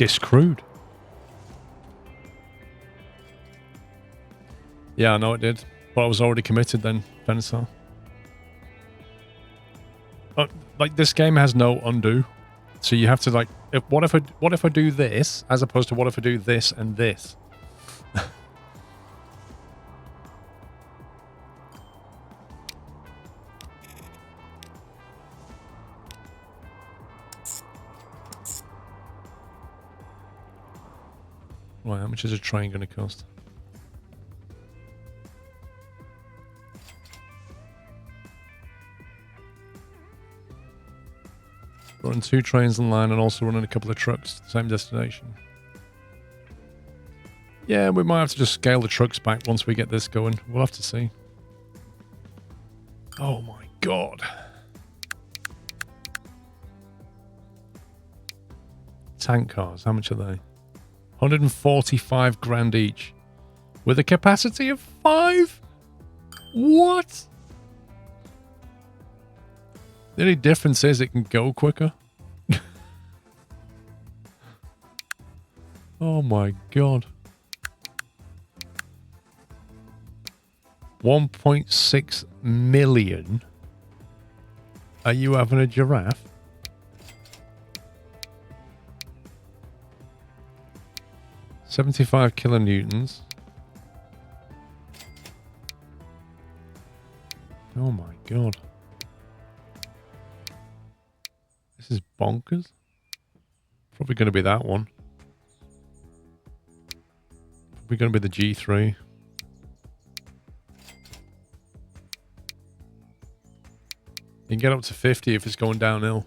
discrewed. Yeah, I know it did. But I was already committed then, Venisar. Like, this game has no undo. So you have to, like, what if I do this, as opposed to what if I do this and this? Right, how much is a train going to cost? Running 2 trains in line and also running a couple of trucks to the same destination. Yeah, we might have to just scale the trucks back once we get this going. We'll have to see. Oh my god. Tank cars, how much are they? 145 grand each. With a capacity of 5? What? The only difference is it can go quicker. Oh my god. 1.6 million? Are you having a giraffe? $75 kilonewtons. Oh my god. This is bonkers. Probably going to be that one. Probably going to be the G3. You can get up to 50 if it's going downhill.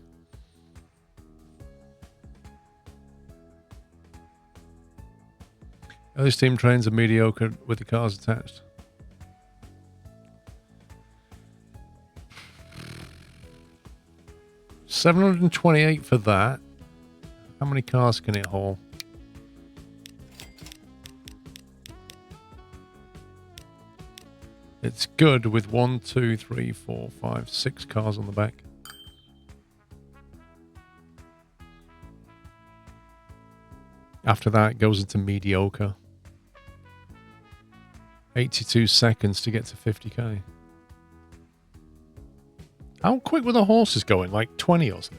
Early steam trains are mediocre with the cars attached. $728 for that. How many cars can it haul? It's good with 1, 2, 3, 4, 5, 6 cars on the back. After that, it goes into mediocre. 82 seconds to get to 50k. How quick were the horses going? Like 20 or something?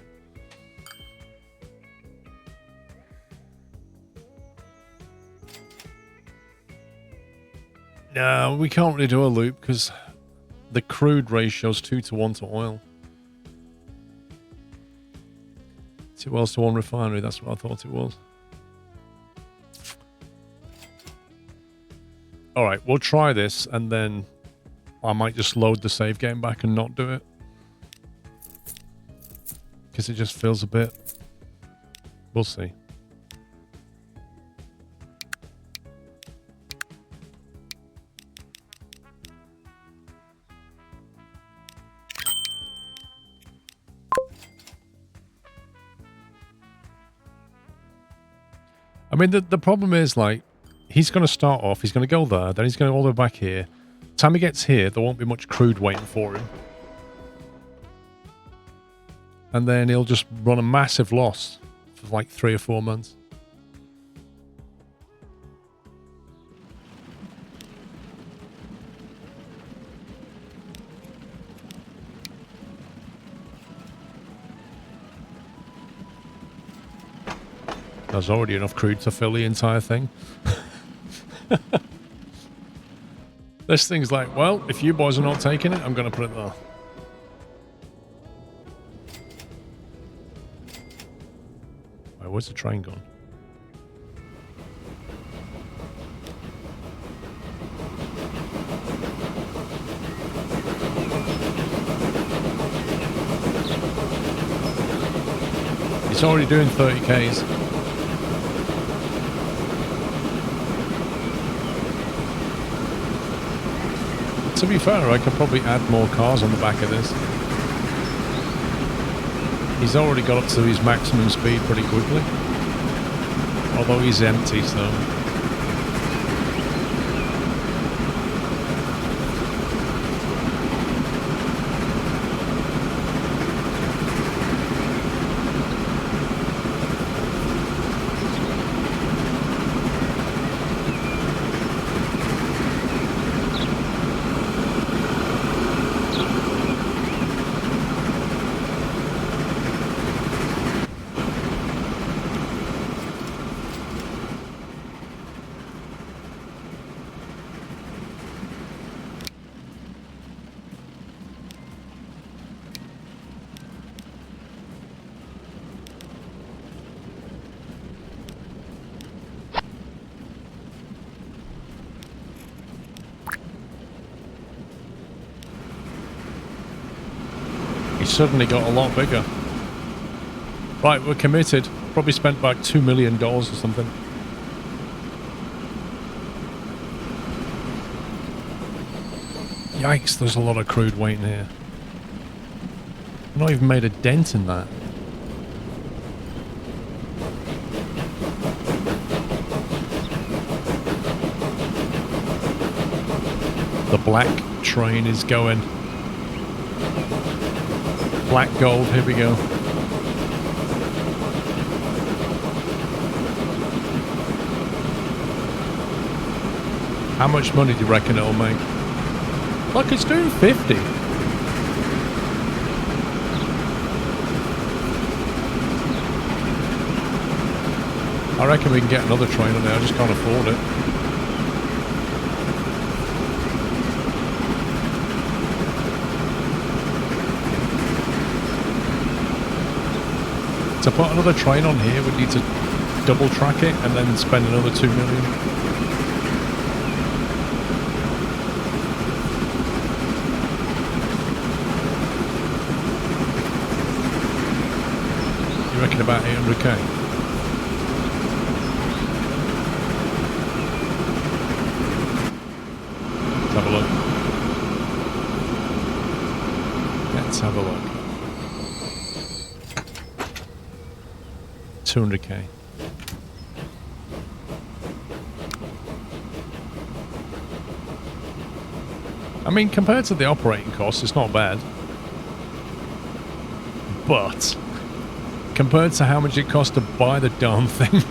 No, we can't really do a loop because the crude ratio is 2:1 to oil. 2 wells to 1 refinery, that's what I thought it was. Alright, we'll try this and then I might just load the save game back and not do it. Because it just feels a bit... We'll see. I mean, the problem is, like, he's going to start off, he's going to go there, then he's going to go all the way back here. By the time he gets here, there won't be much crude waiting for him. And then he'll just run a massive loss for like 3 or 4 months. There's already enough crude to fill the entire thing. This thing's like, well, if you boys are not taking it, I'm going to put it there. Right, where's the train gone? It's already doing 30 Ks. To be fair, I could probably add more cars on the back of this. He's already got up to his maximum speed pretty quickly. Although he's empty, so... He suddenly got a lot bigger. Right, we're committed. Probably spent about $2 million or something. Yikes, there's a lot of crude waiting here. I've not even made a dent in that. The black train is going. Black gold, here we go. How much money do you reckon it'll make? Look, it's doing 50. I reckon we can get another train on there, I just can't afford it. To put another train on here, we need to double track it and then spend another 2 million. You reckon about 800k? Let's have a look. Let's have a look. 200k. I mean, compared to the operating costs, it's not bad. But compared to how much it costs to buy the darn thing,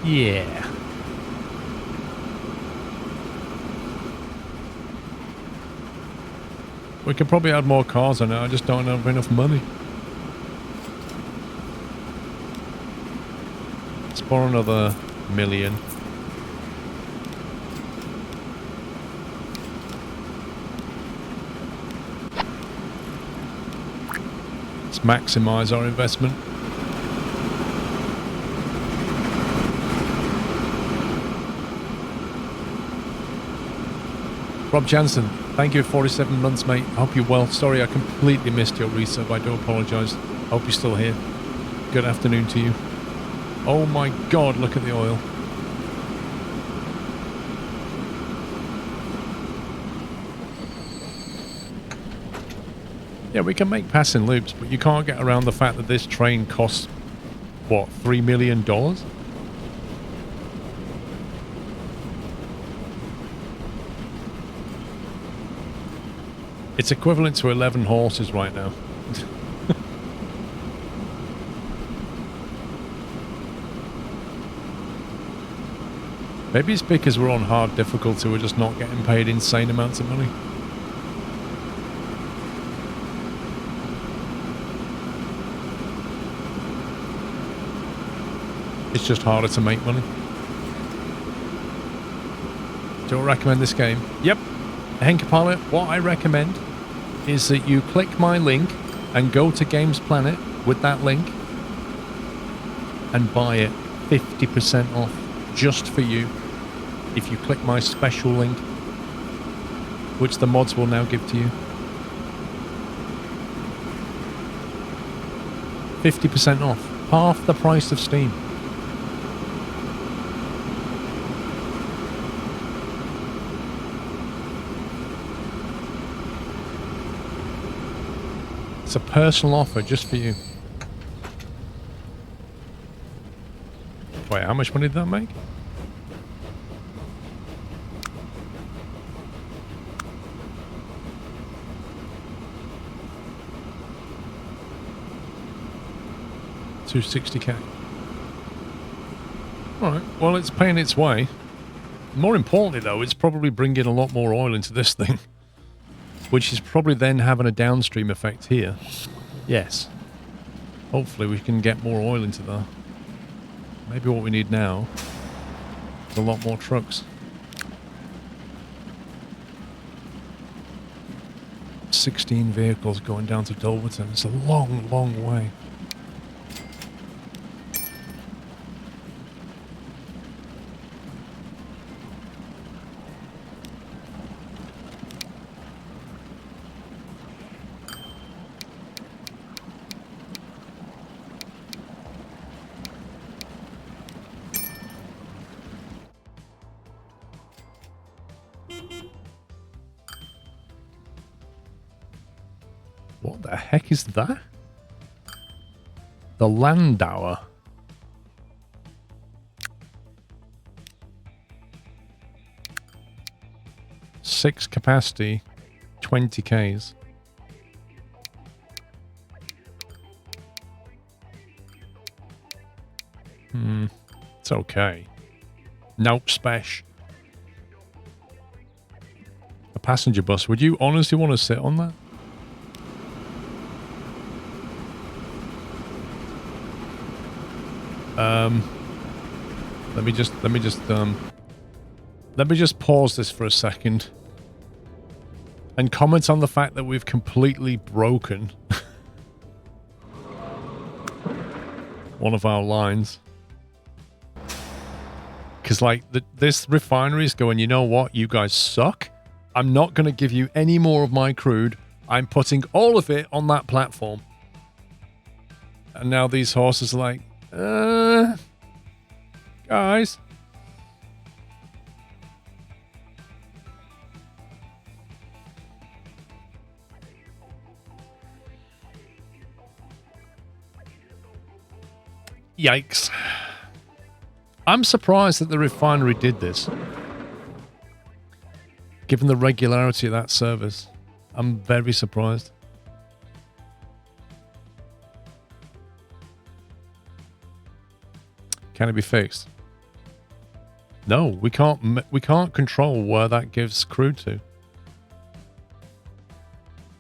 yeah. We could probably add more cars on it, I just don't have enough money. Let's borrow another $1 million. Let's maximize our investment. Rob Jansen, thank you for 47 months, mate. I hope you're well. Sorry, I completely missed your resub. I do apologise. Hope you're still here. Good afternoon to you. Oh my god, look at the oil. Yeah, we can make passing loops, but you can't get around the fact that this train costs, what, $3 million? It's equivalent to 11 horses right now. Maybe it's because we're on hard difficulty, we're just not getting paid insane amounts of money. It's just harder to make money. Do you recommend this game? Yep. Henk Pilot, what I recommend is that you click my link and go to Games Planet with that link and buy it 50% off just for you if you click my special link, which the mods will now give to you. 50% off. Half the price of Steam. It's a personal offer just for you. Wait, how much money did that make? $260k. Alright, well, it's paying its way. More importantly, though, it's probably bringing a lot more oil into this thing. Which is probably then having a downstream effect here. Yes. Hopefully we can get more oil into there. Maybe what we need now is a lot more trucks. 16 vehicles going down to Dulverton. It's a long, long way. What the heck is that? The Landauer. Six capacity, 20 Ks. It's okay. Nope, special. A passenger bus. Would you honestly want to sit on that? Let me just pause this for a second and comment on the fact that we've completely broken one of our lines. Because, like, this refinery is going, you know what? You guys suck. I'm not going to give you any more of my crude. I'm putting all of it on that platform. And now these horses are like, guys. Yikes. I'm surprised that the refinery did this. Given the regularity of that service, I'm very surprised. Can it be fixed? No, we can't control where that gives crude to.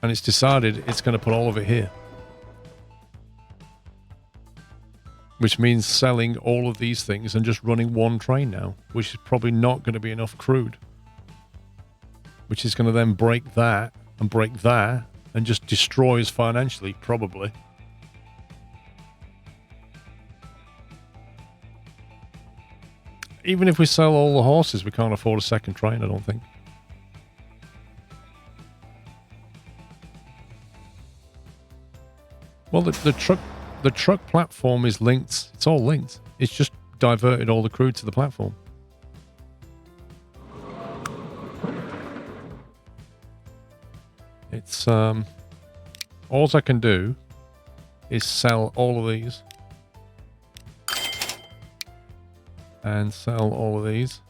And it's decided it's going to put all of it here. Which means selling all of these things and just running one train now, which is probably not going to be enough crude. Which is going to then break that and just destroy us financially, probably. Even if we sell all the horses, we can't afford a second train, I don't think. Well, the truck platform is linked. It's all linked. It's just diverted all the crude to the platform. It's all I can do is sell all of these and sell all of these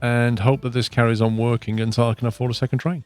and hope that this carries on working until I can afford a second train.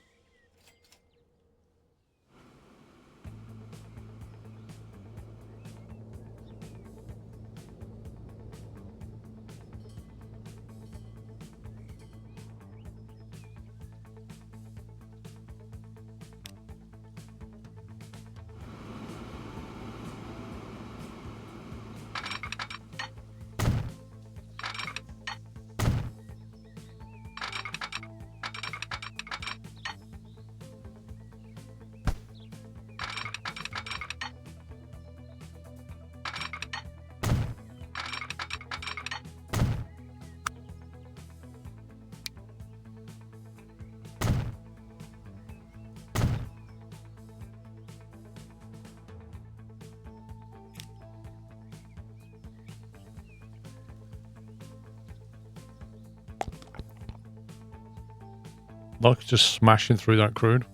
Look, just smashing through that crude.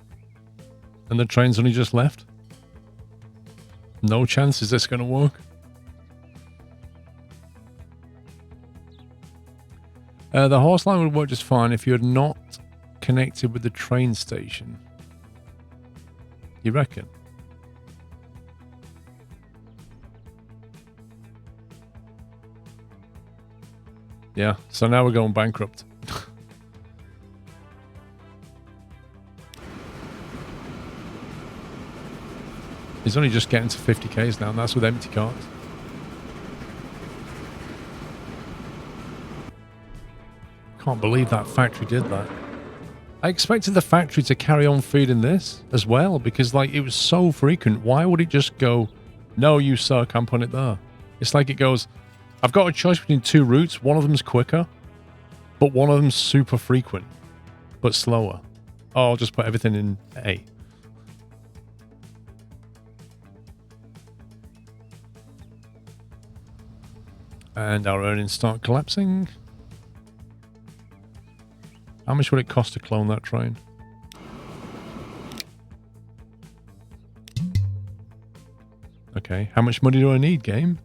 And the train's only just left. No chance is this going to work. The horse line would work just fine if you're not connected with the train station. You reckon? Yeah, so now we're going bankrupt. He's only just getting to 50 Ks now, and that's with empty cars. Can't believe that factory did that. I expected the factory to carry on feeding this as well, because like it was so frequent. Why would it just go, no, you suck, I'm putting it there? It's like it goes, I've got a choice between two routes. One of them's quicker, but one of them's super frequent, but slower. Oh, I'll just put everything in A. And our earnings start collapsing. How much would it cost to clone that train? Okay, how much money do I need, game?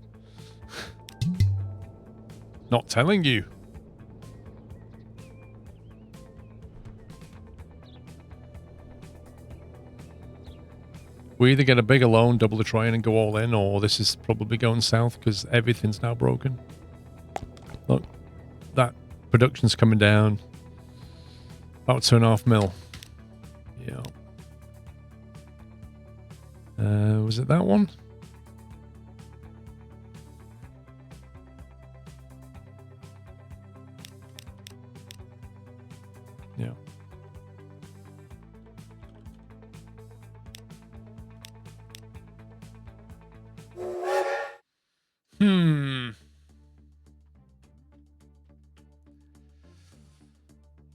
Not telling you. We either get a bigger loan, double the train, and go all in, or this is probably going south because everything's now broken. Look, that production's coming down. About 2.5 mil. Yeah. Was it that one? Yeah.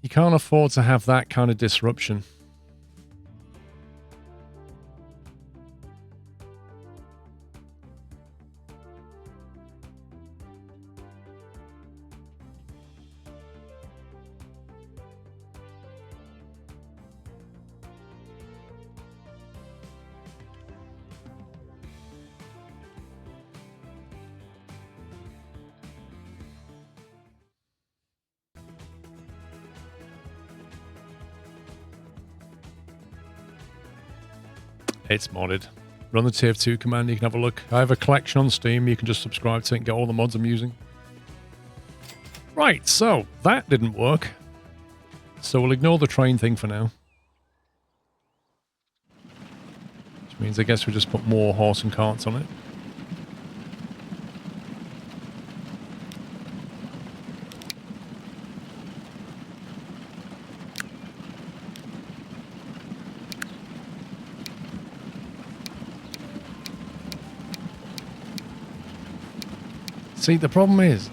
You can't afford to have that kind of disruption. It's modded. Run the tier 2 command, you can have a look. I have a collection on Steam, you can just subscribe to it and get all the mods I'm using. Right, so that didn't work. So we'll ignore the train thing for now. Which means I guess we'll just put more horse and carts on it. See, the problem is,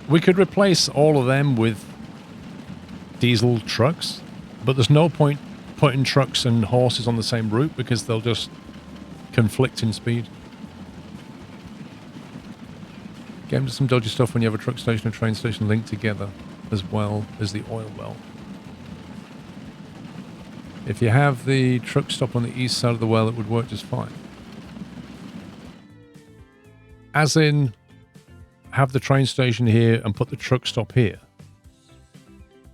we could replace all of them with diesel trucks, but there's no point putting trucks and horses on the same route because they'll just conflict in speed. Game does some dodgy stuff when you have a truck station and train station linked together, as well as the oil well. If you have the truck stop on the east side of the well, it would work just fine. As in, have the train station here and put the truck stop here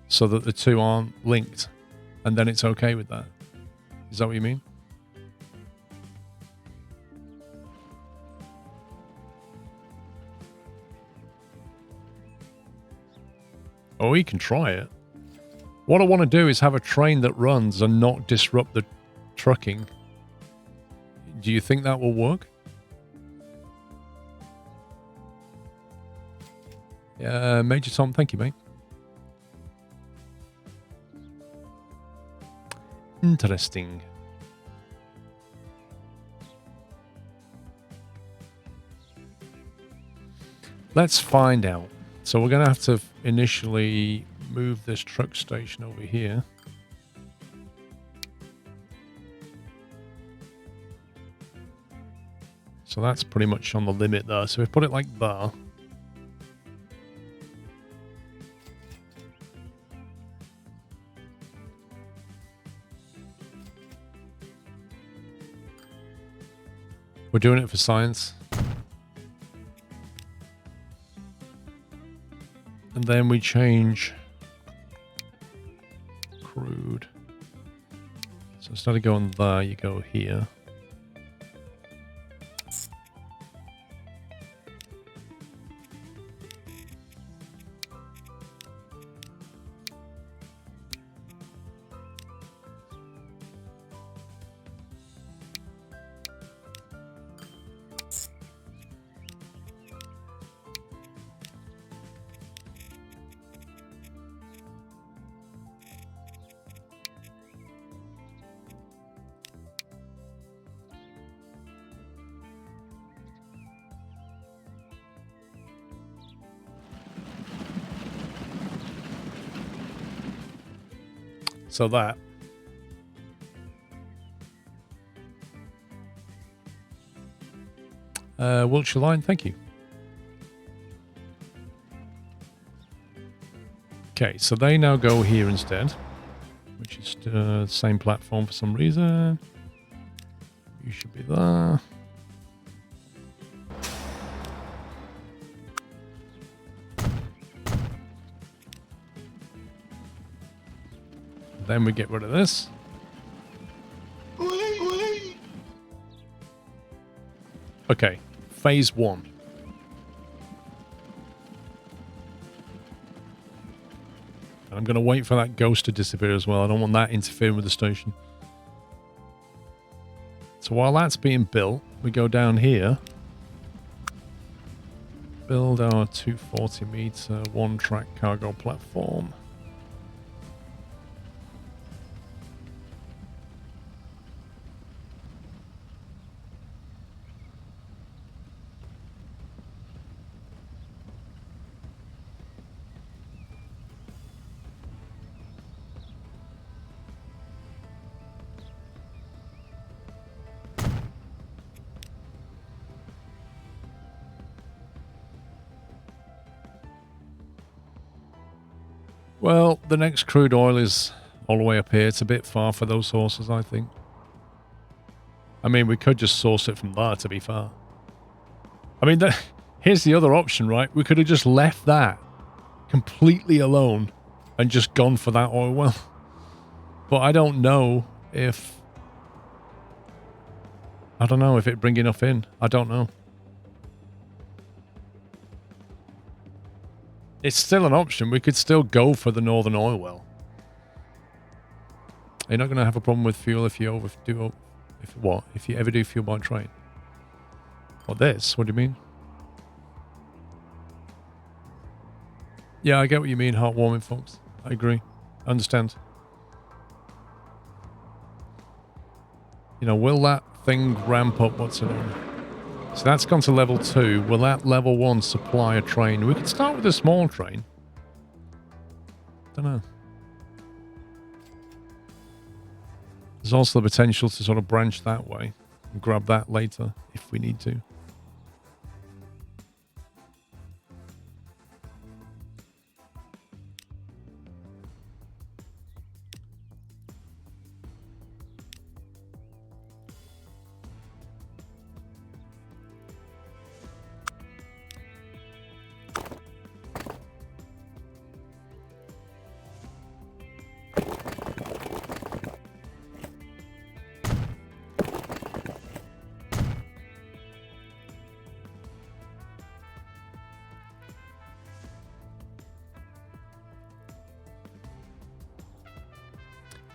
so that the two aren't linked, and then it's okay with that. Is that what you mean? Oh, we can try it. What I want to do is have a train that runs and not disrupt the trucking. Do you think that will work? Major Tom, thank you, mate. Interesting. Let's find out. So we're going to have to initially move this truck station over here. So that's pretty much on the limit there. So we put it like that. We're doing it for science. And then we change crude. So instead of going there, you go here. So that. Wiltshire Line, thank you. Okay, so they now go here instead, which is the same platform for some reason. You should be there. Then we get rid of this. Okay, phase 1. And I'm going to wait for that ghost to disappear as well. I don't want that interfering with the station. So while that's being built, we go down here. Build our 240 meter one-track cargo platform. Well, the next crude oil is all the way up here. It's a bit far for those sources, I think. I mean, we could just source it from there, to be fair. I mean, here's the other option, right? We could have just left that completely alone and just gone for that oil well. But I don't know if... I don't know if it'd bring enough in. I don't know. It's still an option. We could still go for the northern oil well. You're not going to have a problem with fuel if you if you ever do fuel by train. What, this? What do you mean? Yeah, I get what you mean, heartwarming, folks. I agree. I understand. You know, will that thing ramp up? What's it on? So that's gone to level 2. Will that level 1 supply a train? We could start with a small train. Don't know. There's also the potential to sort of branch that way and grab that later if we need to.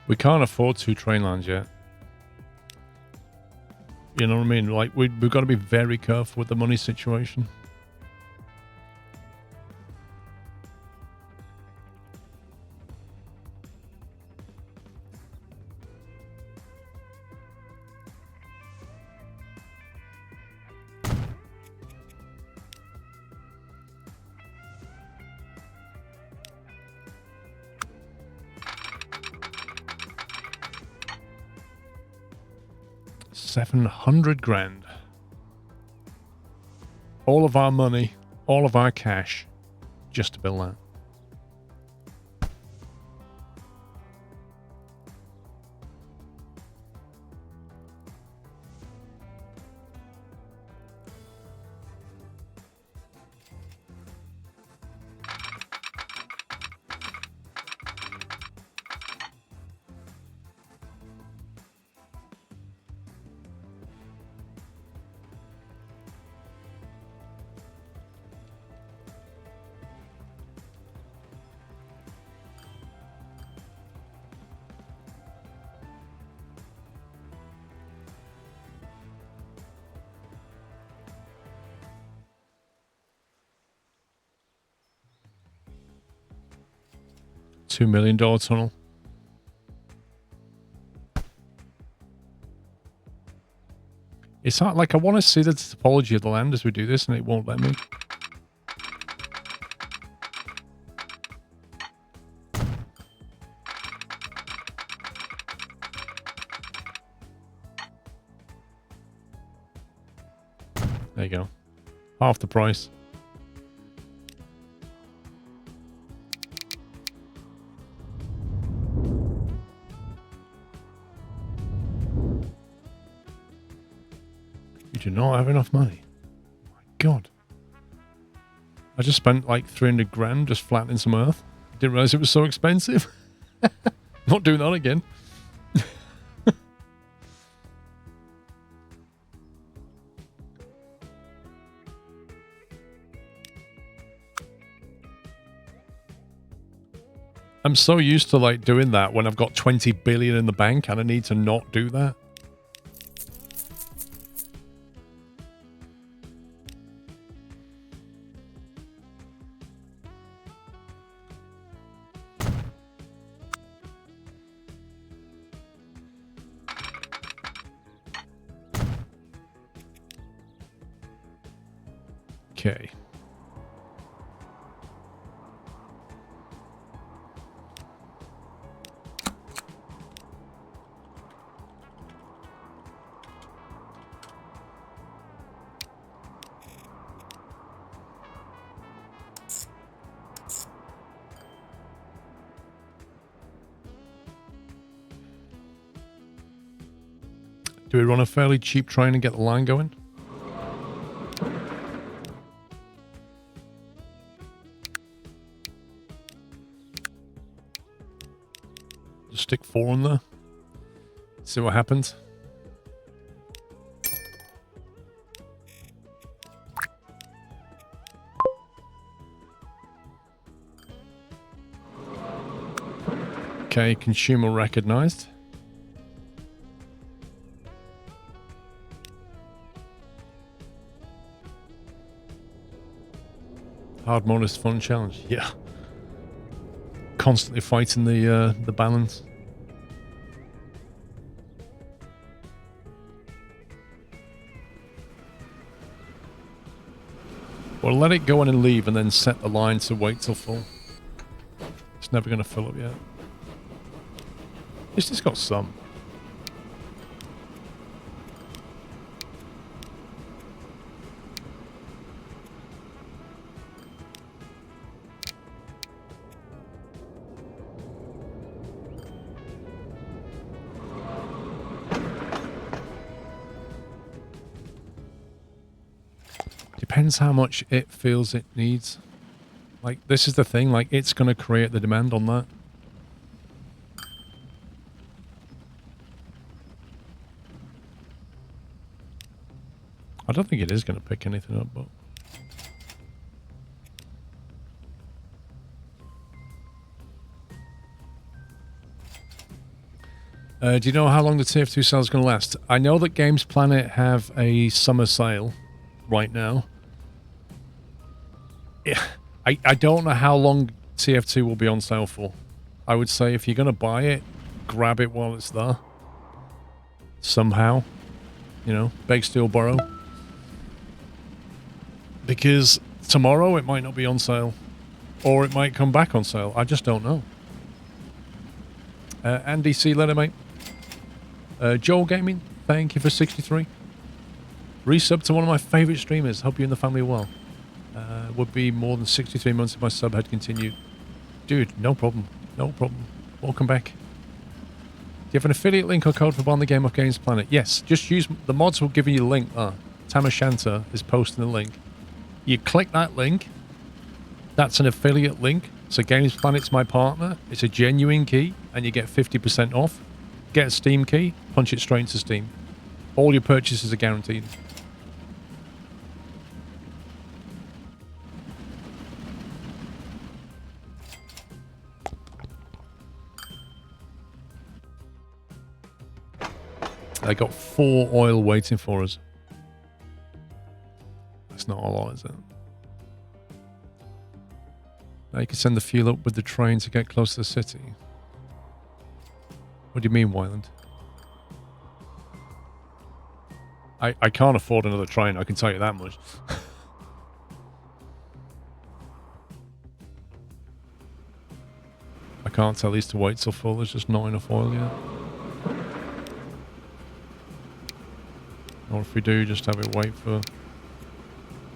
We can't afford 2 train lines yet. You know what I mean? Like, we've got to be very careful with the money situation. $700,000. All of our money, all of our cash, just to build that. $2 million tunnel. It's not like I want to see the topology of the land as we do this, and it won't let me. There you go. Half the price. do not have enough money. My God. I just spent like 300 grand just flattening some earth. Didn't realize it was so expensive. Not doing that again. I'm so used to like doing that when I've got 20 billion in the bank and I need to not do that. Okay. Do we run a fairly cheap train and get the line going? Just stick 4 in there. See what happens. Okay, consumer recognized. Hard mode is fun challenge. Yeah. Constantly fighting the balance. Well, let it go on and leave and then set the line to wait till full. It's never going to fill up yet. It's just got some. Depends how much it feels it needs. Like, this is the thing, like, it's going to create the demand on that. I don't think it is going to pick anything up, but... do you know how long the TF2 sale is going to last? I know that Games Planet have a summer sale right now. Yeah, I don't know how long TF2 will be on sale for. I would say if you're going to buy it, grab it while it's there. Somehow. You know, beg, steal, borrow. Because tomorrow it might not be on sale. Or it might come back on sale. I just don't know. Andy C. Letter, mate. Joel Gaming, thank you for 63. Resub to one of my favourite streamers. Hope you and the family are well. Would be more than 63 months if my sub had continued. Dude, no problem. No problem. Welcome back. Do you have an affiliate link or code for buying the game off Games Planet? Yes, just use... The mods will give you a link. Tamashanta is posting the link. You click that link. That's an affiliate link. So Games Planet's my partner. It's a genuine key, and you get 50% off. Get a Steam key, punch it straight into Steam. All your purchases are guaranteed. I got 4 oil waiting for us. That's not a lot, is it? Now you can send the fuel up with the train to get close to the city. What do you mean, Wyland? I can't afford another train, I can tell you that much. I can't tell these to wait till full, there's just not enough oil yet. Or if we do, just have it wait for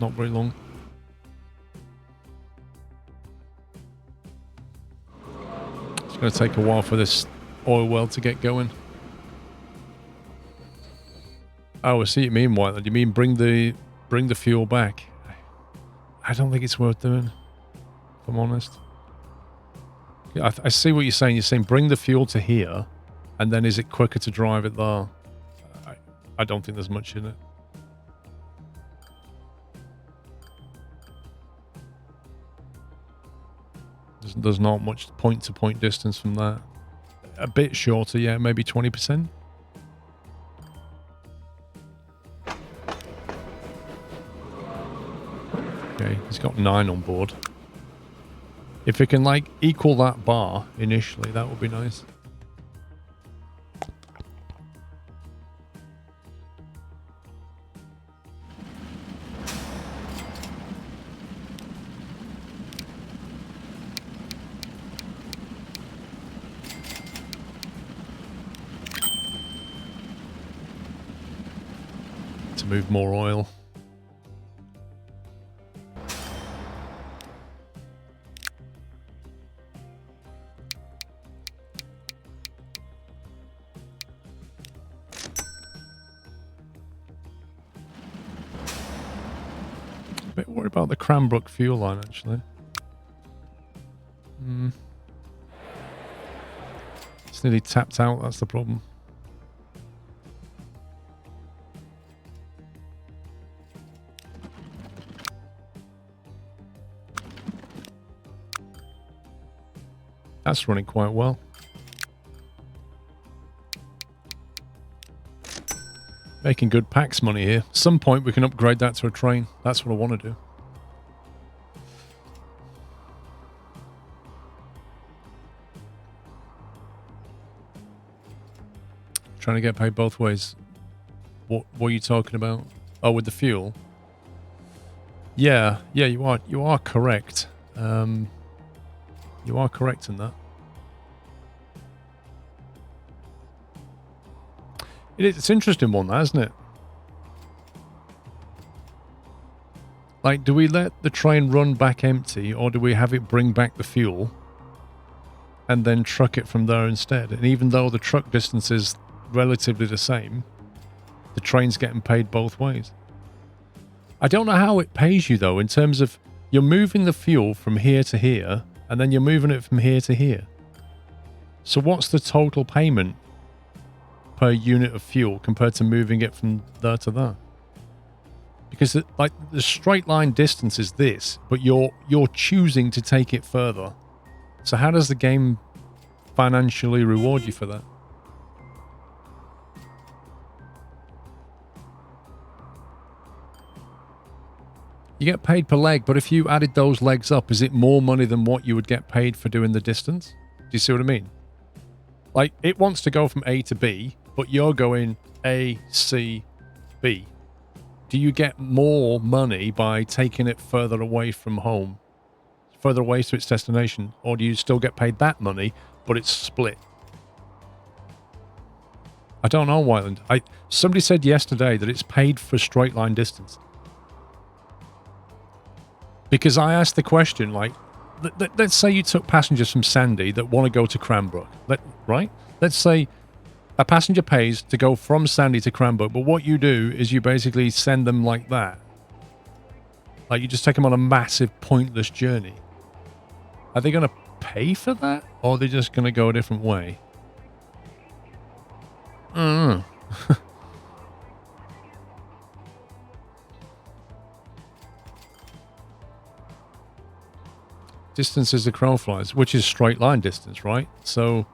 not very long. It's going to take a while for this oil well to get going. Oh, I see what you mean, Whiteland. You mean bring the fuel back? I don't think it's worth doing, if I'm honest. Yeah, I see what you're saying. You're saying bring the fuel to here, and then is it quicker to drive it there? I don't think there's much in it. There's not much point-to-point distance from that. A bit shorter, yeah, maybe 20%. Okay, he's got 9 on board. If it can, like, equal that bar initially, that would be nice. To move more oil. A bit worried about the Cranbrook fuel line, actually. It's nearly tapped out, that's the problem. That's running quite well. Making good PAX money here. At some point we can upgrade that to a train. That's what I want to do. Trying to get paid both ways. What are you talking about? Oh, with the fuel? Yeah, you are correct. You are correct in that. It's an interesting one, that, isn't it? Like, do we let the train run back empty, or do we have it bring back the fuel and then truck it from there instead? And even though the truck distance is relatively the same, the train's getting paid both ways. I don't know how it pays you, though, in terms of you're moving the fuel from here to here, and then you're moving it from here to here. So what's the total payment per unit of fuel compared to moving it from there to there? Because like the straight line distance is this, but you're choosing to take it further. So how does the game financially reward you for that? You get paid per leg, but if you added those legs up, is it more money than what you would get paid for doing the distance? Do you see what I mean? Like, it wants to go from A to B, but you're going A, C, B. Do you get more money by taking it further away from home, further away to its destination, or do you still get paid that money, but it's split? I don't know, Wyland. Somebody said yesterday that it's paid for straight line distance. Because I asked the question, like, let's say you took passengers from Sandy that want to go to Cranbrook, right? Let's say a passenger pays to go from Sandy to Cranbrook, but what you do is you basically send them like that. Like, you just take them on a massive, pointless journey. Are they going to pay for that, or are they just going to go a different way? I don't know. Distance is the crow flies, which is straight line distance, right? So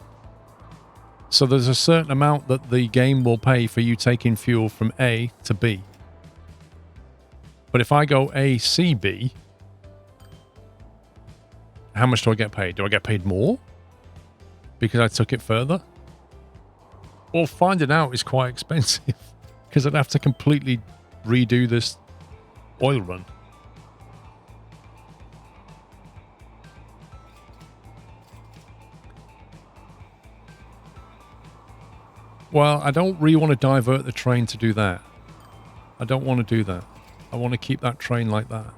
there's a certain amount that the game will pay for you taking fuel from A to B. But if I go A, C, B, how much do I get paid? Do I get paid more because I took it further? Well, finding out is quite expensive because I'd have to completely redo this oil run. Well, I don't really want to divert the train to do that. I don't want to do that. I want to keep that train like that.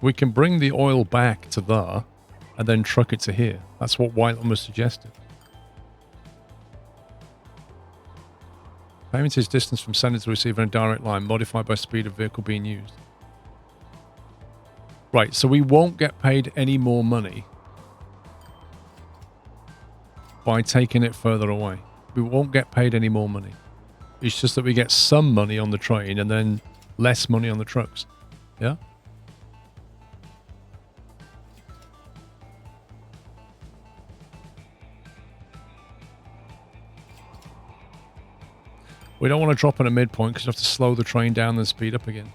We can bring the oil back to there and then truck it to here. That's what Whiteland was suggesting. Payment is distance from sender to receiver in a direct line, modified by speed of vehicle being used. Right, so we won't get paid any more money by taking it further away. We won't get paid any more money. It's just that we get some money on the train and then less money on the trucks. Yeah? We don't want to drop at a midpoint because you have to slow the train down and speed up again.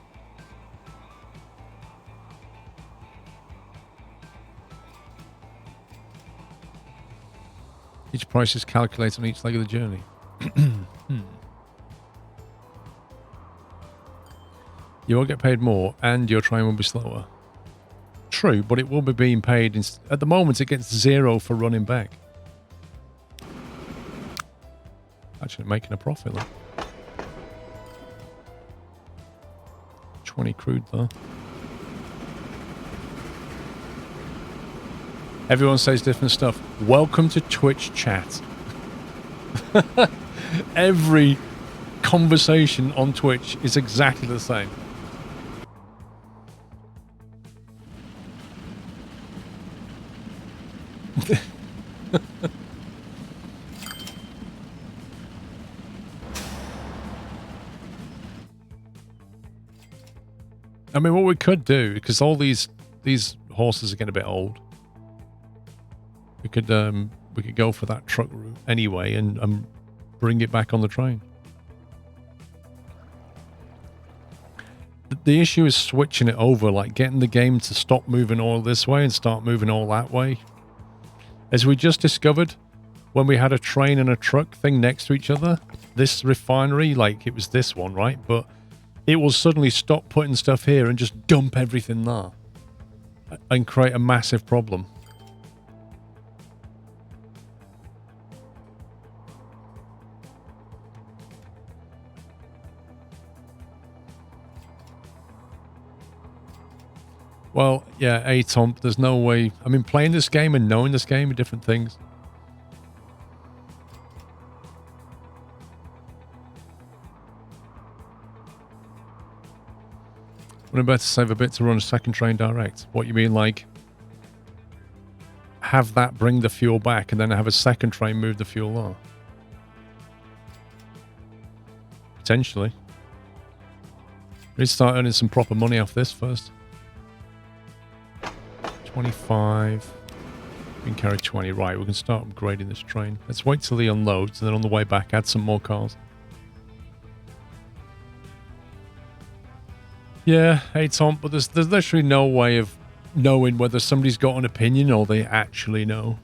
Each price is calculated on each leg of the journey. You won't get paid more and your train will be slower. True, but it will be being paid. At the moment, it gets 0 for running back. Actually making a profit though. 20 crude though. Everyone says different stuff. Welcome to Twitch chat. Every conversation on Twitch is exactly the same. I mean, what we could do, because all these horses are getting a bit old, we could go for that truck route anyway and bring it back on the train. The issue is switching it over, like getting the game to stop moving oil this way and start moving oil that way. As we just discovered, when we had a train and a truck thing next to each other, this refinery, like it was this one, right? But it will suddenly stop putting stuff here and just dump everything there and create a massive problem. Well, yeah, Tom, there's no way. I mean, playing this game and knowing this game are different things. Wouldn't it better to save a bit to run a second train direct? What you mean, like, have that bring the fuel back and then have a second train move the fuel on? Potentially. We need to start earning some proper money off this first. 25. We can carry 20. Right, we can start upgrading this train. Let's wait till he unloads and then on the way back add some more cars. Yeah, Tom, but there's literally no way of knowing whether somebody's got an opinion or they actually know.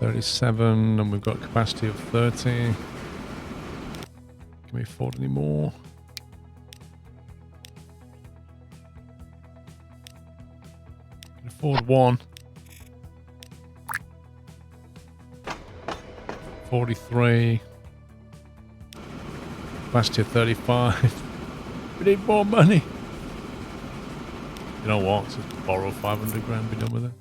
$37, and we've got capacity of 30. Can we afford any more? Can afford one. 43. Capacity of 35. We need more money. You know what? Let's just borrow 500 grand, be done with it.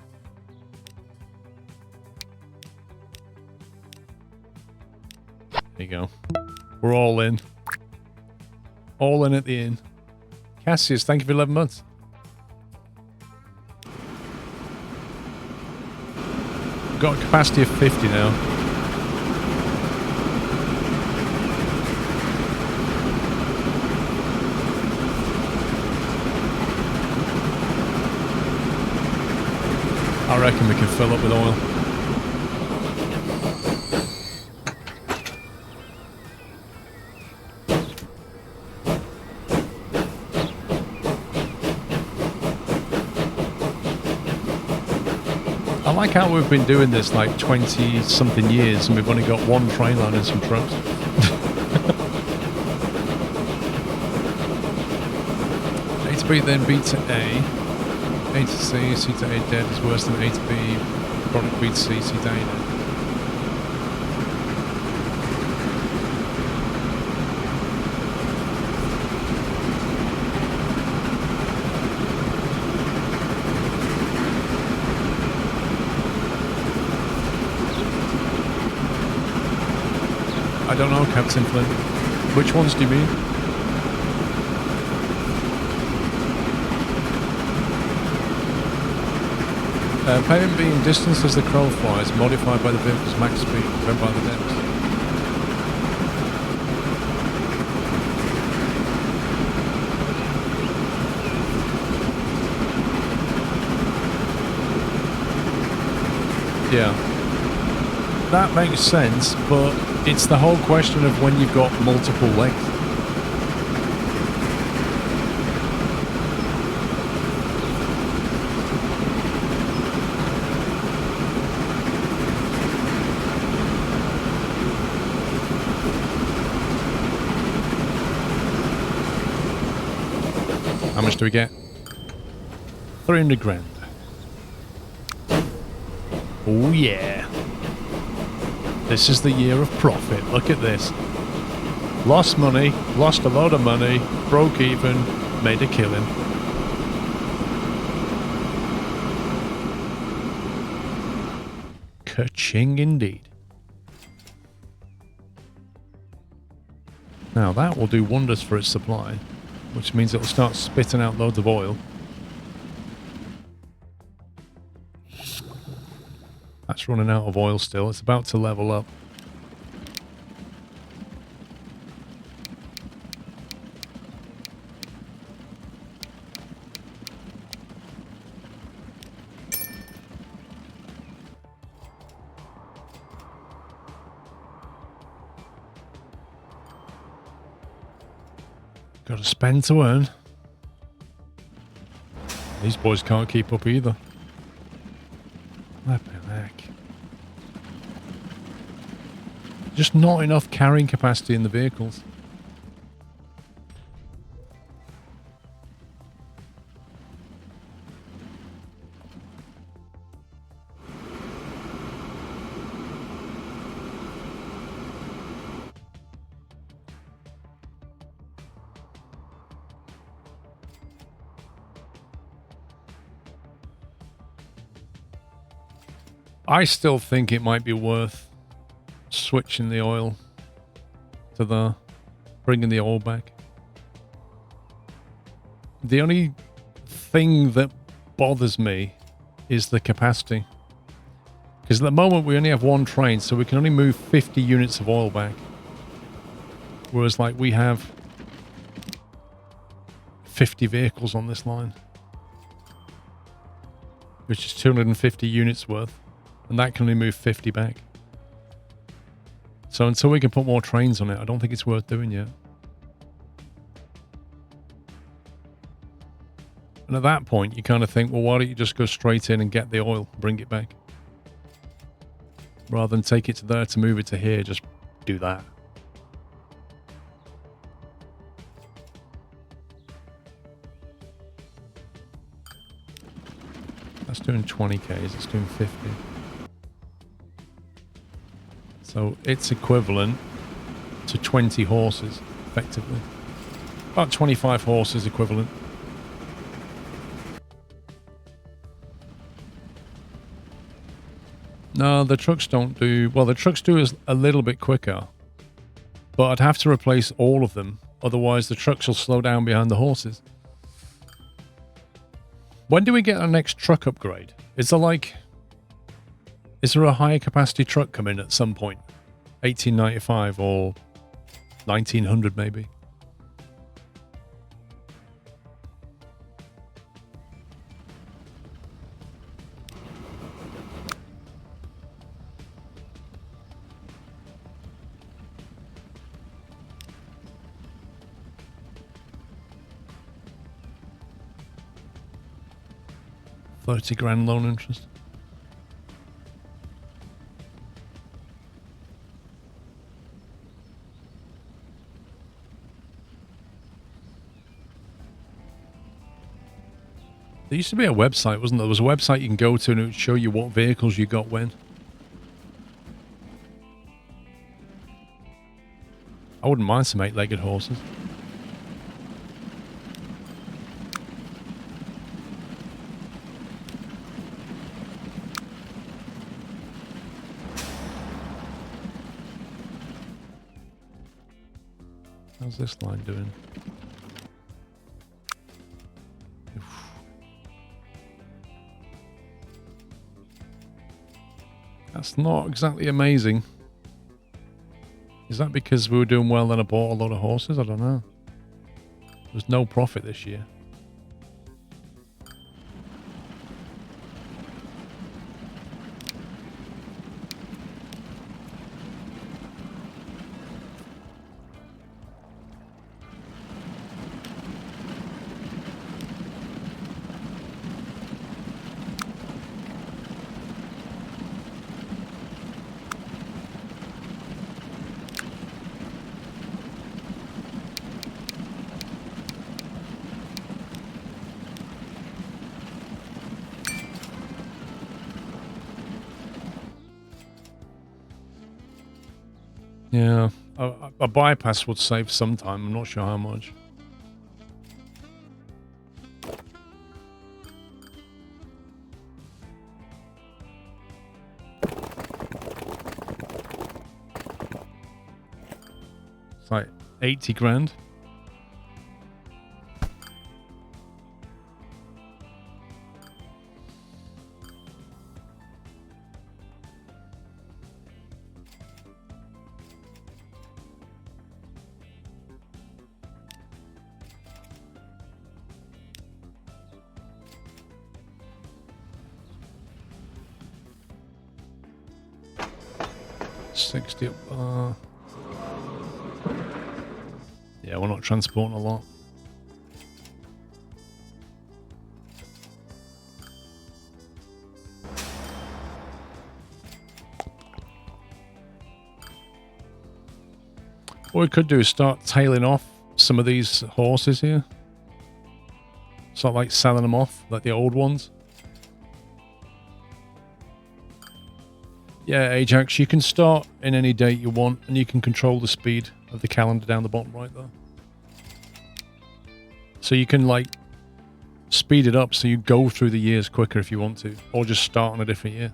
There you go. We're all in. All in at the inn. Cassius, thank you for 11 months. We've got a capacity of 50 now. I reckon we can fill up with oil. I like how we've been doing this like 20-something years and we've only got one train line and some trucks. A to B, then B to A. A to C, C to A dead is worse than A to B. Product B to C, C to A dead. I don't know, Captain Flynn. Which ones do you mean? Payment being distance as the crow flies, modified by the vehicle's max speed, driven by the depth. Yeah. That makes sense, but it's the whole question of when you've got multiple legs. How much do we get? 300 grand. Oh yeah. This is the year of profit. Look at this. Lost money, lost a load of money, broke even, made a killing. Ka-ching indeed. Now that will do wonders for its supply, which means it'll start spitting out loads of oil. That's running out of oil still. It's about to level up. Got to spend to earn. These boys can't keep up either. Flipping heck. Just not enough carrying capacity in the vehicles. I still think it might be worth switching the oil to bringing the oil back. The only thing that bothers me is the capacity. Because at the moment we only have one train, so we can only move 50 units of oil back. Whereas like we have 50 vehicles on this line. Which is 250 units worth. And that can only move 50 back. So until we can put more trains on it, I don't think it's worth doing yet. And at that point, you kind of think, well, why don't you just go straight in and get the oil, bring it back? Rather than take it to there to move it to here, just do that. That's doing 20 Ks, it's doing 50. So it's equivalent to 20 horses, effectively. About 25 horses equivalent. No, the trucks don't do... Well, the trucks do a little bit quicker. But I'd have to replace all of them. Otherwise, the trucks will slow down behind the horses. When do we get our next truck upgrade? Is there like... Is there a higher capacity truck coming at some point? 1895 or 1900 maybe? $30 grand loan interest. There used to be a website, wasn't there? There was a website you can go to and it would show you what vehicles you got when. I wouldn't mind some 8-legged horses. How's this line doing? Oof. That's not exactly amazing. Is that because we were doing well and I bought a lot of horses? I don't know. There's no profit this year. Yeah, a bypass would save some time. I'm not sure how much. It's like 80 grand. Yeah, we're not transporting a lot. What we could do is start tailing off some of these horses here. Start like selling them off, like the old ones. Yeah, Ajax, you can start in any date you want, and you can control the speed of the calendar down the bottom right there. So you can, like, speed it up so you go through the years quicker if you want to, or just start on a different year.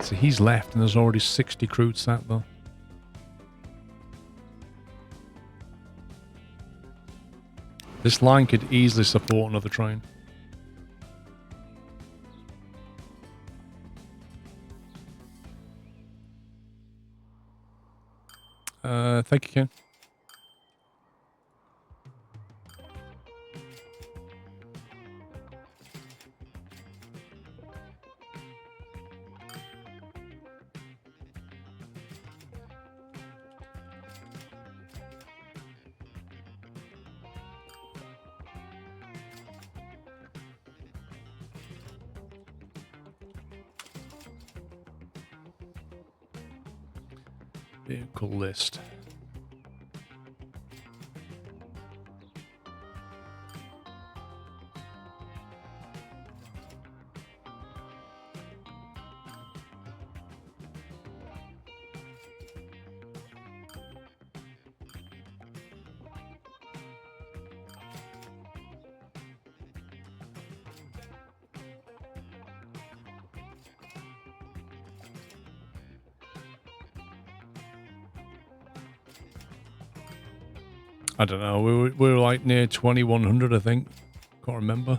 So he's left, and there's already 60 crude sat there. This line could easily support another train. Thank you, Ken. Vehicle list. I don't know. We were like near 2100, I think. Can't remember.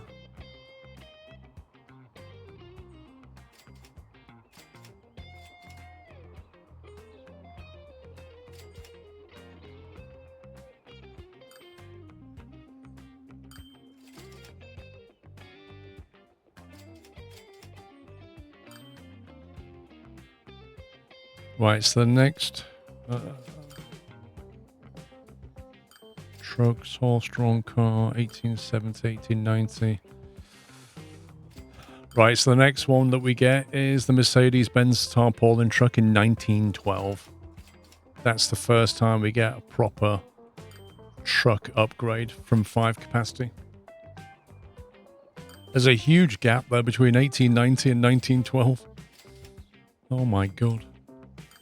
Right, so the next trucks, horse-drawn car, 1870, 1890. Right, so the next one that we get is the Mercedes-Benz Tarpaulin truck in 1912. That's the first time we get a proper truck upgrade from 5 capacity. There's a huge gap there between 1890 and 1912. Oh my god.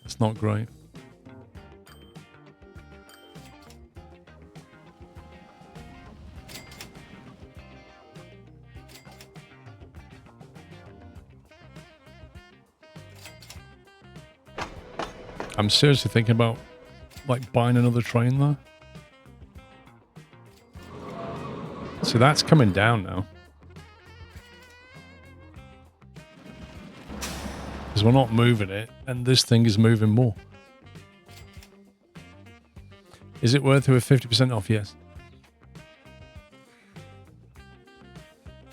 That's not great. I'm seriously thinking about, like, buying another train there. So that's coming down now. Because we're not moving it, and this thing is moving more. Is it worth it with 50% off? Yes.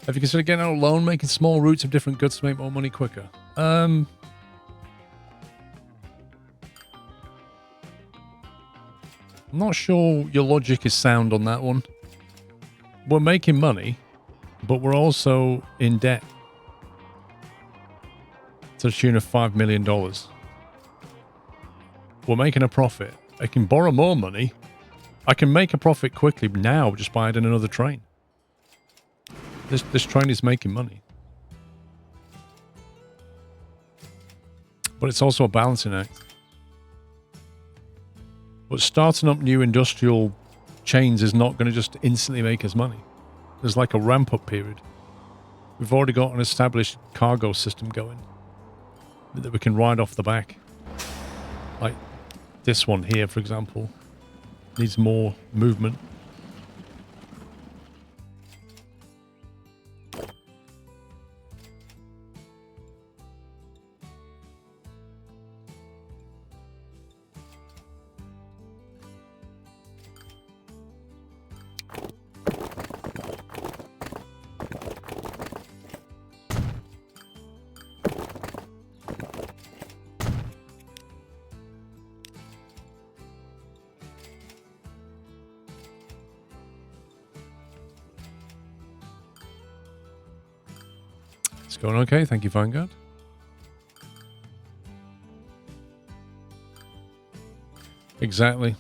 Have you considered getting out a loan, making small routes of different goods to make more money quicker? I'm not sure your logic is sound on that one. We're making money, but we're also in debt to the tune of $5 million. We're making a profit. I can borrow more money. I can make a profit quickly now just by adding another train. This train is making money. But it's also a balancing act. But starting up new industrial chains is not going to just instantly make us money. There's like a ramp-up period. We've already got an established cargo system going that we can ride off the back. Like this one here, for example, needs more movement. It's going okay, thank you, Vanguard. Exactly,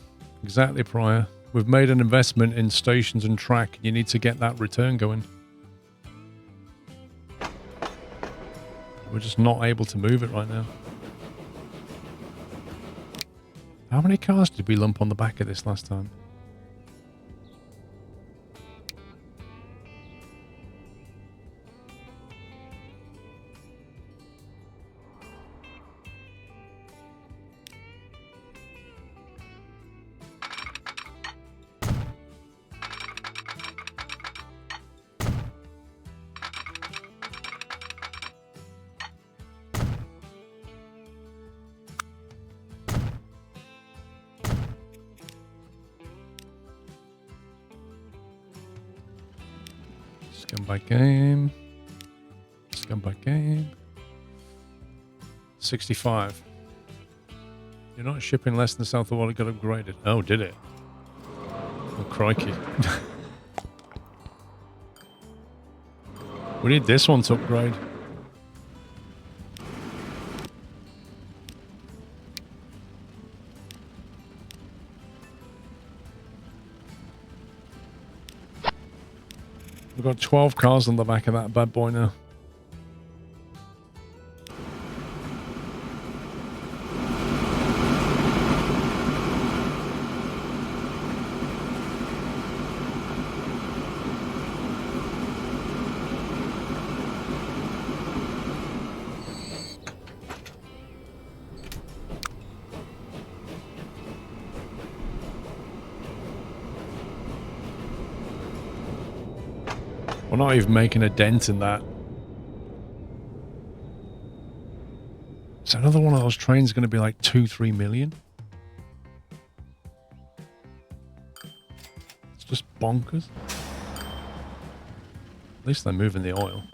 Prior. We've made an investment in stations and track. You need to get that return going. We're just not able to move it right now. How many cars did we lump on the back of this last time? Scumbag game. 65. You're not shipping less than south of what it got upgraded. Oh, did it? Oh, crikey. We need this one to upgrade. We've got 12 cars on the back of that bad boy now. We're not even making a dent in that. So another one of those trains going to be like 2-3 million? It's just bonkers. At least they're moving the oil.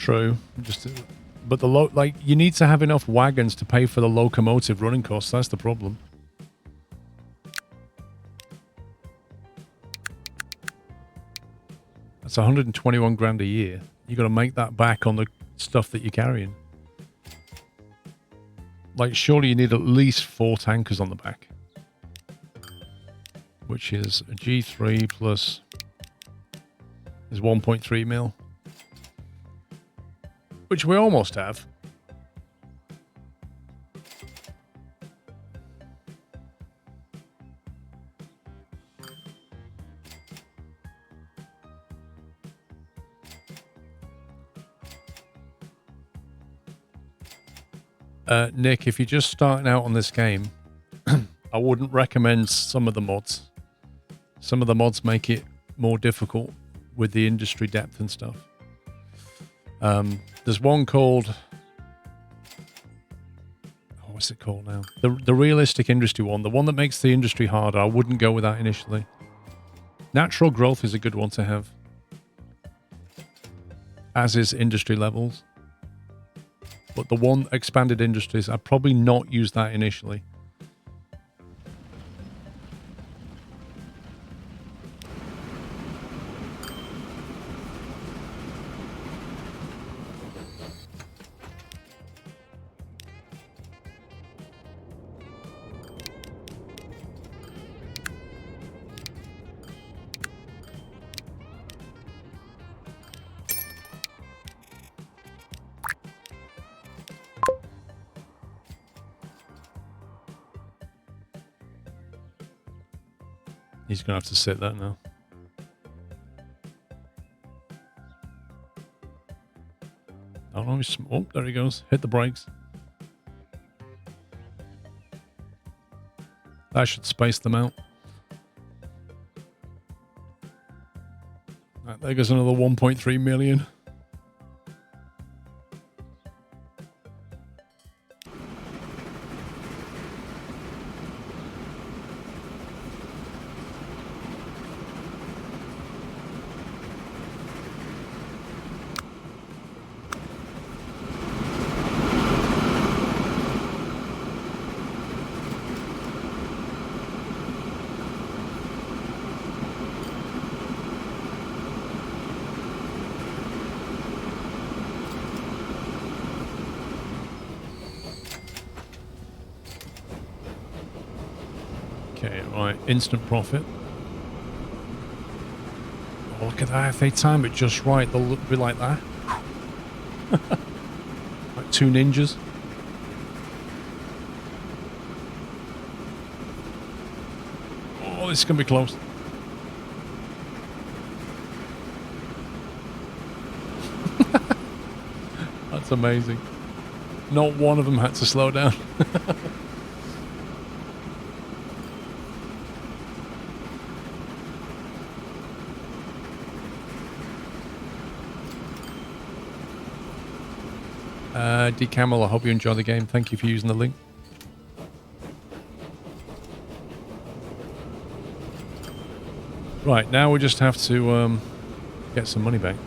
True. Just, but like you need to have enough wagons to pay for the locomotive running costs. That's the problem. That's 121 grand a year. You got to make that back on the stuff that you're carrying. Like, surely you need at least 4 tankers on the back, which is a G3 plus is 1.3 mil, which we almost have. Nick, if you're just starting out on this game, I wouldn't recommend some of the mods. Some of the mods make it more difficult with the industry depth and stuff. There's one called... Oh, what's it called now? The realistic industry one. The one that makes the industry harder. I wouldn't go with that initially. Natural growth is a good one to have. As is industry levels. But the one expanded industries, I'd probably not use that initially. He's going to have to sit that now. Oh, no, oh, there he goes. Hit the brakes. That should space them out. Right, there goes another 1.3 million. Instant profit. Oh, look at that. If they time it just right, they'll be like that. Like 2 ninjas. Oh, this is going to be close. That's amazing. Not one of them had to slow down. Camel, I hope you enjoy the game. Thank you for using the link. Right, now we just have to get some money back.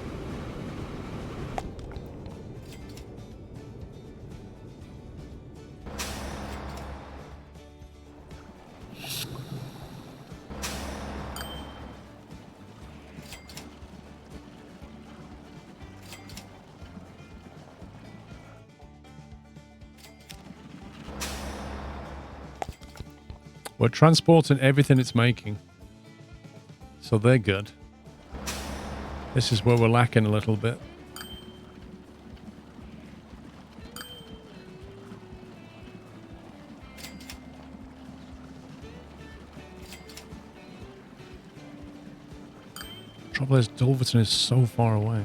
We're transporting everything it's making. So they're good. This is where we're lacking a little bit. Trouble is, Dulverton is so far away.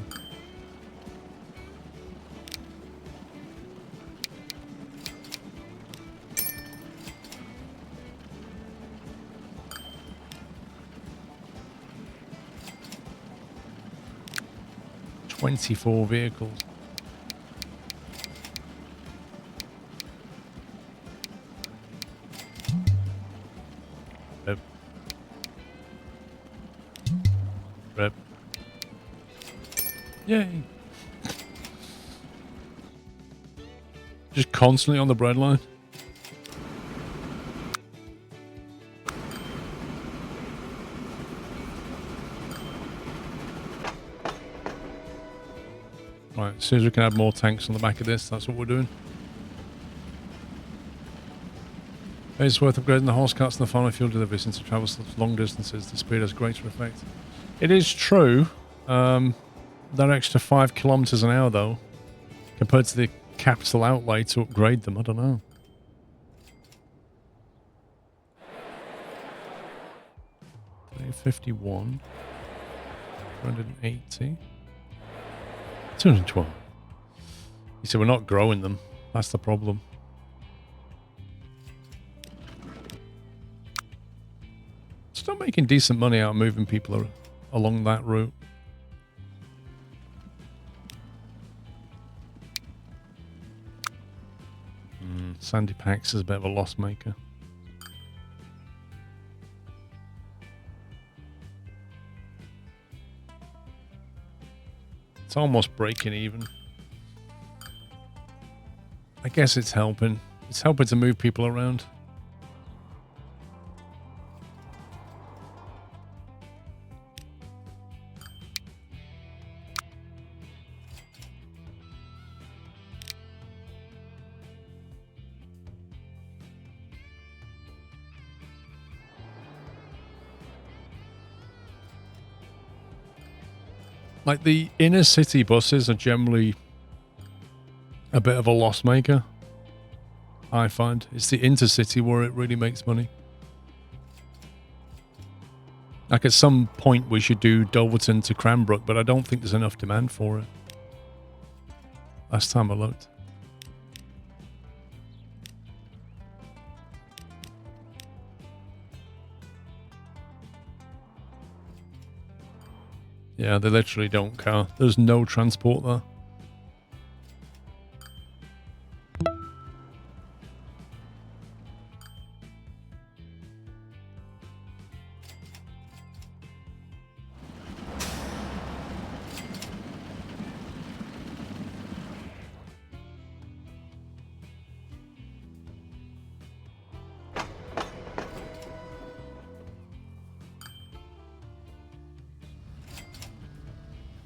.24 vehicles. Rep. Yay. Just constantly on the breadline. Right, as soon as we can add more tanks on the back of this, that's what we're doing. It's worth upgrading the horse carts and the farm fuel delivery since it travels such long distances. The speed has greater effect. It is true. That extra 5 kilometers an hour, though, compared to the capital outlay to upgrade them, I don't know. $51, 180, 212. You see, we're not growing them. That's the problem. Still making decent money out of moving people along that route. Sandy Pax is a bit of a loss maker. It's almost breaking even. I guess it's helping. It's helping to move people around. Like, the inner city buses are generally a bit of a loss maker, I find. It's the intercity where it really makes money. Like, at some point we should do Dulverton to Cranbrook, but I don't think there's enough demand for it. Last time I looked. Yeah, they literally don't care. There's no transport there.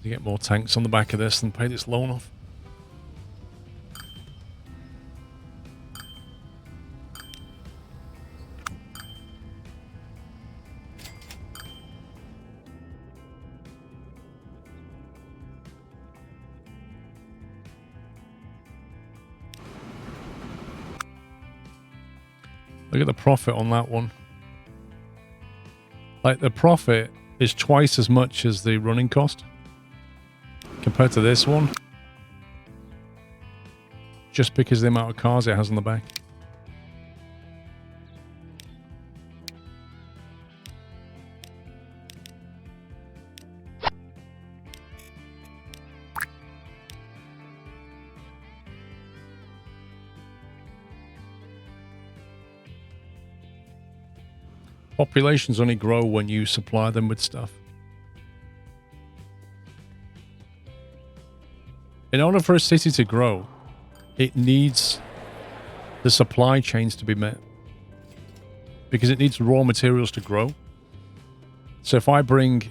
To get more tanks on the back of this and pay this loan off. Look at the profit on that one. Like, the profit is twice as much as the running cost. Compared to this one, just because of the amount of cars it has on the back. Populations only grow when you supply them with stuff. In order for a city to grow, it needs the supply chains to be met. Because it needs raw materials to grow. So if I bring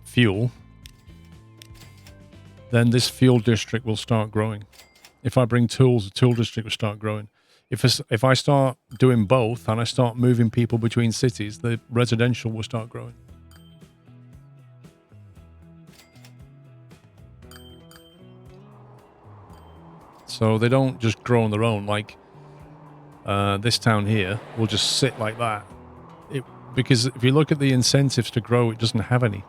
fuel, then this fuel district will start growing. If I bring tools, the tool district will start growing. If I start doing both and I start moving people between cities, the residential will start growing. So they don't just grow on their own. Like, this town here will just sit like that. Because if you look at the incentives to grow, it doesn't have any.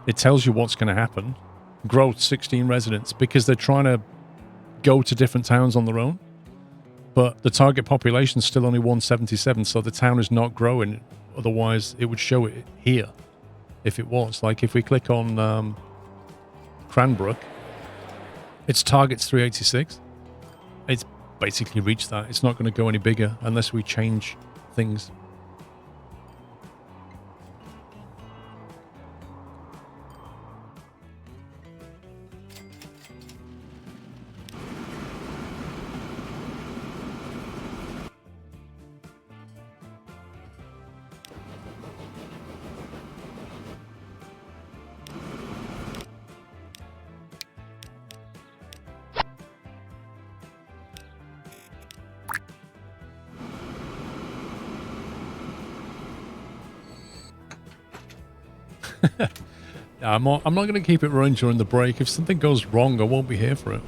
It tells you what's going to happen. Grow 16 residents because they're trying to go to different towns on their own. But the target population is still only 177, so the town is not growing. Otherwise, it would show it here if it was. Like, if we click on Cranbrook, its target's 386. It's basically reached that. It's not going to go any bigger unless we change things. I'm not going to keep it running during the break. If something goes wrong, I won't be here for it.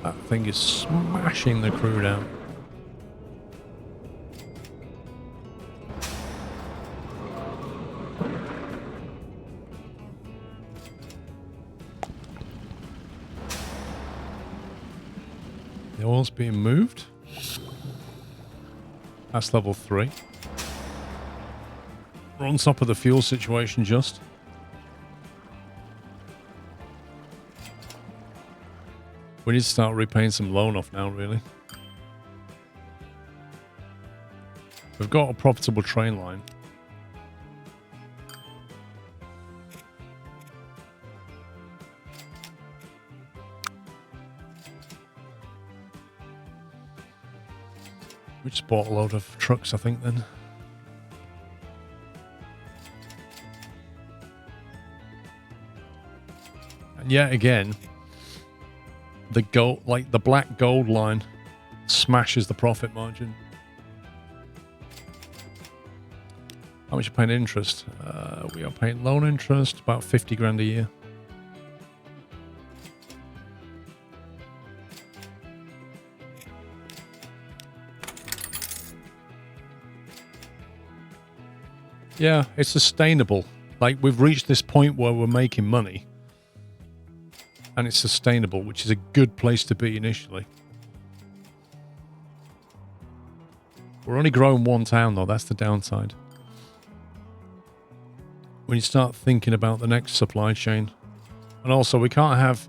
That thing is smashing the crew down. The oil's being moved. That's level 3. We're on top of the fuel situation just. We need to start repaying some loan off now, really. We've got a profitable train line. We just bought a load of trucks, I think, then. And yet again, the gold, like the black gold line, smashes the profit margin. How much are you paying interest? We are paying loan interest, about 50 grand a year. Yeah, it's sustainable. Like, we've reached this point where we're making money. And it's sustainable, which is a good place to be initially. We're only growing one town, though. That's the downside. When you start thinking about the next supply chain. And also, we can't have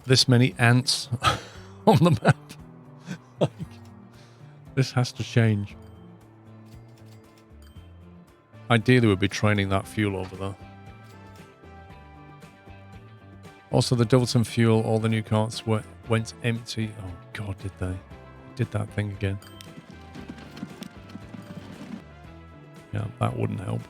this many ants on the map. Like, this has to change. Ideally, we'd be training that fuel over there. Also, the Dulton fuel, all the new carts went empty. Oh, God, did they? Did that thing again. Yeah, that wouldn't help.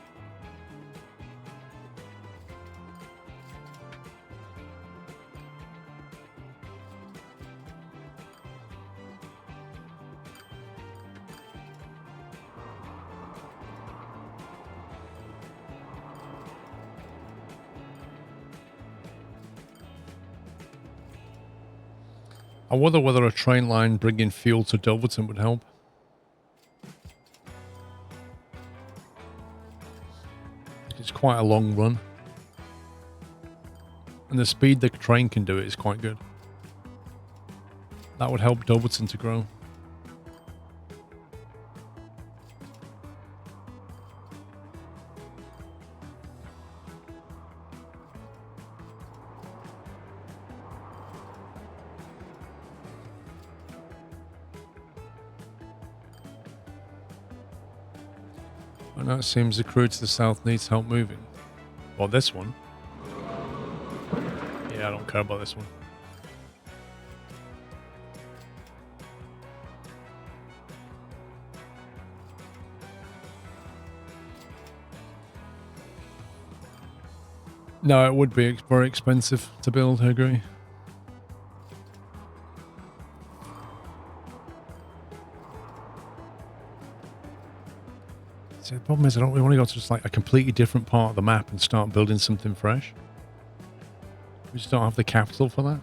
I wonder whether a train line bringing fuel to Dulverton would help. It's quite a long run. And the speed the train can do it is quite good. That would help Dulverton to grow. And now it seems the crew to the south needs help moving. Well, this one. Yeah, I don't care about this one. No, it would be very expensive to build, I agree. See, the problem is we want to go to just like a completely different part of the map and start building something fresh. We just don't have the capital for that.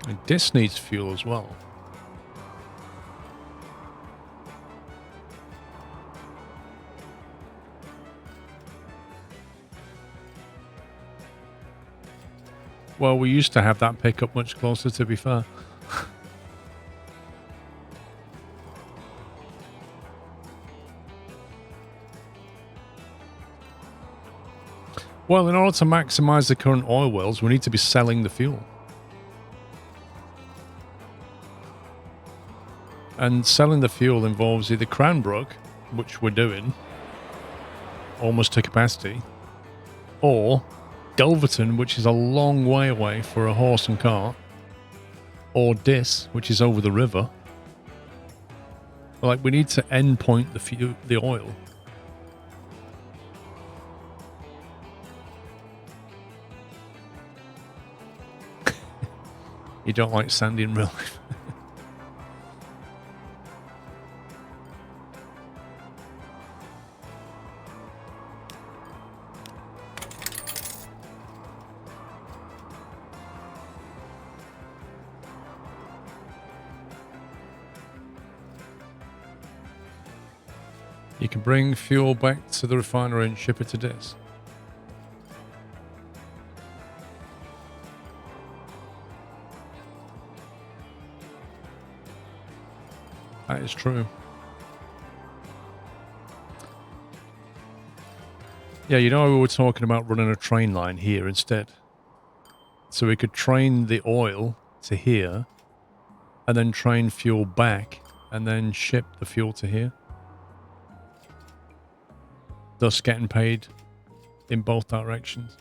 And this needs fuel as well. Well, we used to have that pickup much closer, to be fair. Well, in order to maximize the current oil wells, we need to be selling the fuel. And selling the fuel involves either Cranbrook, which we're doing, almost to capacity, or Dulverton, which is a long way away for a horse and cart, or Diss, which is over the river. Like, we need to endpoint the oil. You don't like Sandy in real life. You can bring fuel back to the refinery and ship it to Dis. That is true. Yeah, you know, we were talking about running a train line here instead. So we could train the oil to here and then train fuel back and then ship the fuel to here. Thus getting paid in both directions.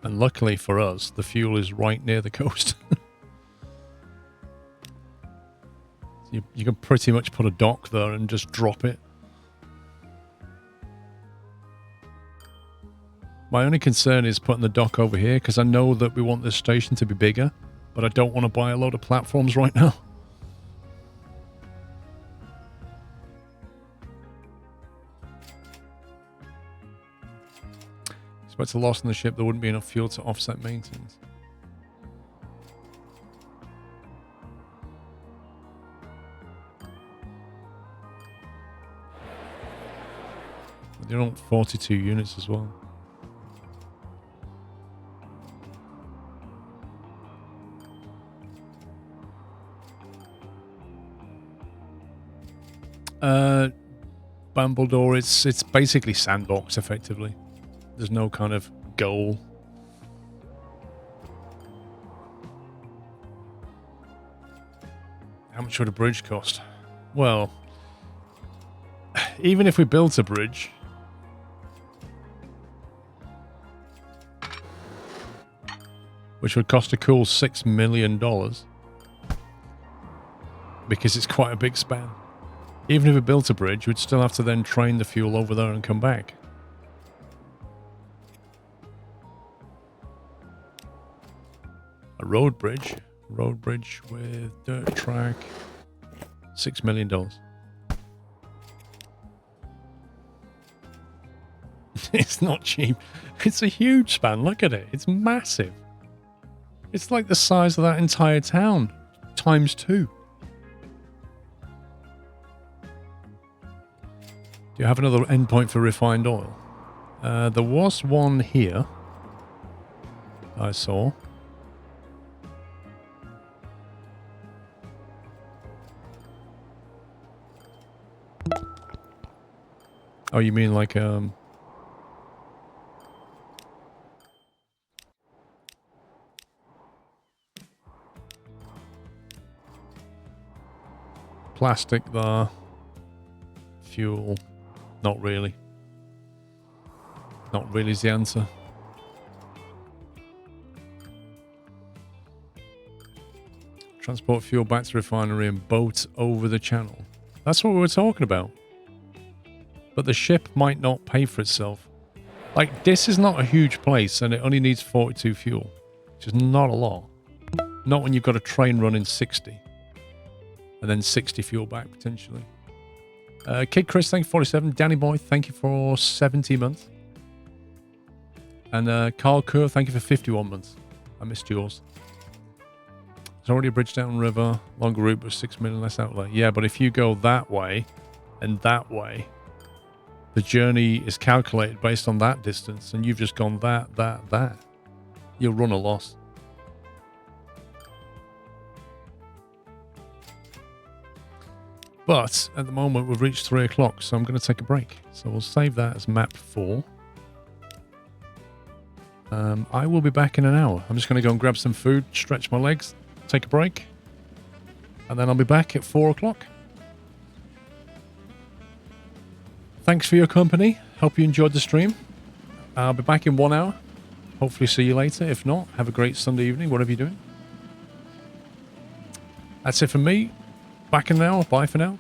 And luckily for us, the fuel is right near the coast. You can pretty much put a dock there and just drop it. My only concern is putting the dock over here, because I know that we want this station to be bigger, but I don't want to buy a load of platforms right now. If it's a loss in the ship, there wouldn't be enough fuel to offset maintenance. They're on 42 units as well. Bambledore, it's basically sandbox effectively. There's no kind of goal. How much would a bridge cost? Well, even if we built a bridge, which would cost a cool $6 million, because it's quite a big span. Even if we built a bridge, we'd still have to then train the fuel over there and come back. A road bridge with dirt track, $6 million. It's not cheap. It's a huge span. Look at it. It's massive. It's like the size of that entire town, times 2. Do you have another endpoint for refined oil? There was one here. I saw. Oh, you mean like plastic there, fuel? Not really. Not really is the answer. Transport fuel back to refinery and boat over the channel. That's what we were talking about. But the ship might not pay for itself. Like, this is not a huge place and it only needs 42 fuel, which is not a lot. Not when you've got a train running 60. And then 60 fuel back, potentially. Kid Chris, thank you for 47. Danny Boy, thank you for 70 months. And Carl Kerr, thank you for 51 months. I missed yours. There's already a bridge down river. Longer route, but 6 million less outlay. Yeah, but if you go that way and that way, the journey is calculated based on that distance, and you've just gone that. You'll run a loss. But at the moment, we've reached 3 o'clock, so I'm going to take a break. So we'll save that as map 4. I will be back in an hour. I'm just going to go and grab some food, stretch my legs, take a break, and then I'll be back at 4 o'clock. thanks for your company. Hope you enjoyed the stream. I'll be back in 1 hour. Hopefully see you later. If not, have a great Sunday evening, whatever you're doing. That's it from me. Back in an hour. Bye for now.